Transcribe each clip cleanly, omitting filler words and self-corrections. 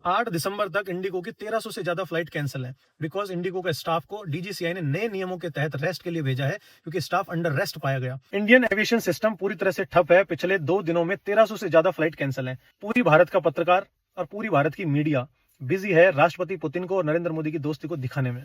8 दिसंबर तक इंडिगो की 1300 से ज्यादा फ्लाइट कैंसिल है बिकॉज इंडिगो का स्टाफ को डीजीसीआई ने नए नियमों के तहत रेस्ट के लिए भेजा है क्योंकि स्टाफ अंडर रेस्ट पाया गया। इंडियन एविएशन सिस्टम पूरी तरह से ठप है। पिछले 2 दिनों में 1300 से ज्यादा फ्लाइट कैंसिल है। पूरी भारत का पत्रकार और पूरी भारत की मीडिया बिजी है राष्ट्रपति पुतिन को और नरेंद्र मोदी की दोस्ती को दिखाने में।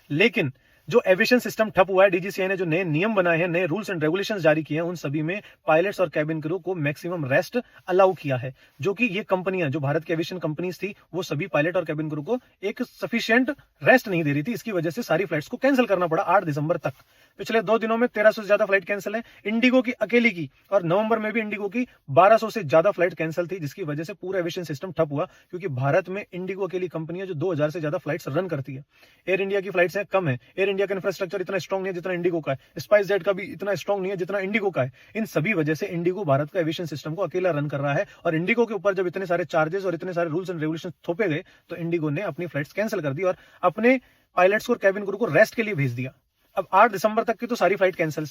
लेकिन जो एविएशन सिस्टम ठप हुआ है, डीजीसीआई ने जो नए नियम बनाए हैं, नए रूल्स एंड रेगुलेशंस जारी किए हैं, उन सभी में पायलट्स और कैबिन क्रू को मैक्सिमम रेस्ट अलाउ किया है। जो कि ये कंपनियां, जो भारत की एविएशन कंपनीज थी, वो सभी पायलट और कैबिन क्रू को एक सफिशिएंट रेस्ट नहीं दे रही थी। इसकी वजह से सारी फ्लाइट्स को कैंसिल करना पड़ा 8 दिसंबर तक। पिछले 2 दिनों में 1300 से ज्यादा फ्लाइट कैंसिल है इंडिगो की अकेली की, और नवंबर में भी इंडिगो की 1200 से ज्यादा फ्लाइट कैंसिल थी, जिसकी वजह से पूरा एविएशन सिस्टम ठप हुआ। क्योंकि भारत में इंडिगो अकेली कंपनी है जो 2000 से ज्यादा फ्लाइट्स रन करती है। एयर इंडिया की फ्लाइट्स हैं कम है। एयर इंडिया का इंफ्रास्ट्रक्चर इतना स्ट्रांग नहीं है जितना इंडिगो का है। स्पाइस जेट का भी इतना स्ट्रांग नहीं है जितना इंडिगो का है। इन सभी वजह से इंडिगो भारत का एविएशन सिस्टम को अकेला रन कर रहा है, और इंडिगो के ऊपर जब इतने सारे चार्जेस और इतने सारे रूल्स एंड रेगुलेशन थोपे गए तो इंडिगो ने अपनी फ्लाइट्स कैंसिल कर दी और अपने पायलट्स को और कैबिन क्रू को रेस्ट के लिए भेज दिया। अब 8 दिसंबर तक की तो सारी फ्लाइट कैंसिल।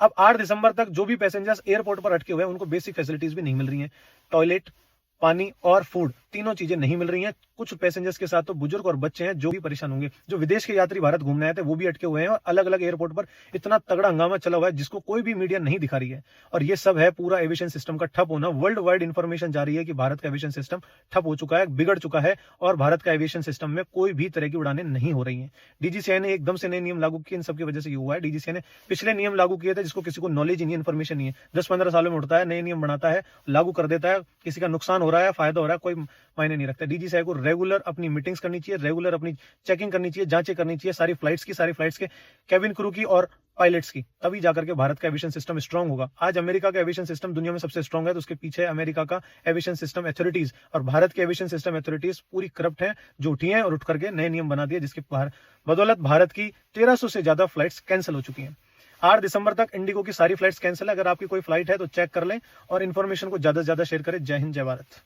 अब 8 दिसंबर तक जो भी पैसेंजर्स एयरपोर्ट पर अटके हुए हैं उनको बेसिक फैसिलिटीज भी नहीं मिल रही हैं। टॉयलेट, पानी और फूड, तीनों चीजें नहीं मिल रही हैं। कुछ पैसेंजर्स के साथ तो बुजुर्ग और बच्चे हैं जो भी परेशान होंगे। जो विदेश के यात्री भारत घूमने आए थे वो भी अटके हुए हैं, और अलग अलग एयरपोर्ट पर इतना तगड़ा हंगामा चला हुआ है जिसको कोई भी मीडिया नहीं दिखा रही है। और ये सब है पूरा एविएशन सिस्टम का ठप होना। वर्ल्ड वाइड इंफॉर्मेशन जा रही है कि भारत का एविएशन सिस्टम ठप हो चुका है, बिगड़ चुका है, और भारत का एविएशन सिस्टम में कोई भी तरह की उड़ानें नहीं हो रही है। डीजीसीआई ने एकदम से नए नियम लागू किए, इन सबकी वजह से ये हुआ है। डीजीसीआई ने पिछले नियम लागू किए थे जिसको किसी को नॉलेज नहीं है, इन्फॉर्मेशन नहीं है। 10-15 सालों में उठता है, नए नियम बनाता है, लागू कर देता है, किसी का नुकसान हो रहा है, फायदा हो रहा है, कोई मायने नहीं रखता। डीजीसीआई को रेगुलर अपनी मीटिंग्स करनी चाहिए, रेगुलर अपनी चेकिंग करनी चाहिए, जांचें करनी चाहिए सारी फ्लाइट्स के कैबिन क्रू की और पायलट्स की, तभी जाकर के भारत का एविएशन सिस्टम स्ट्रांग होगा। आज अमेरिका का एविएशन सिस्टम दुनिया में सबसे स्ट्रांग है, तो उसके पीछे अमेरिका का एविएशन सिस्टम अथॉरिटीज, और भारत के एविएशन सिस्टम अथॉरिटीज पूरी करप्ट है, जो उठी है और उठ करके नए नियम बना दिए, जिसके बदौलत भारत की 1300 से ज्यादा फ्लाइट्स कैंसिल हो चुकी हैं। 8 दिसंबर तक इंडिगो की सारी फ्लाइट्स कैंसिल है। अगर आपकी कोई फ्लाइट है तो चेक कर लें और इन्फॉर्मेशन को ज्यादा से ज्यादा शेयर करें। जय हिंद, जय भारत।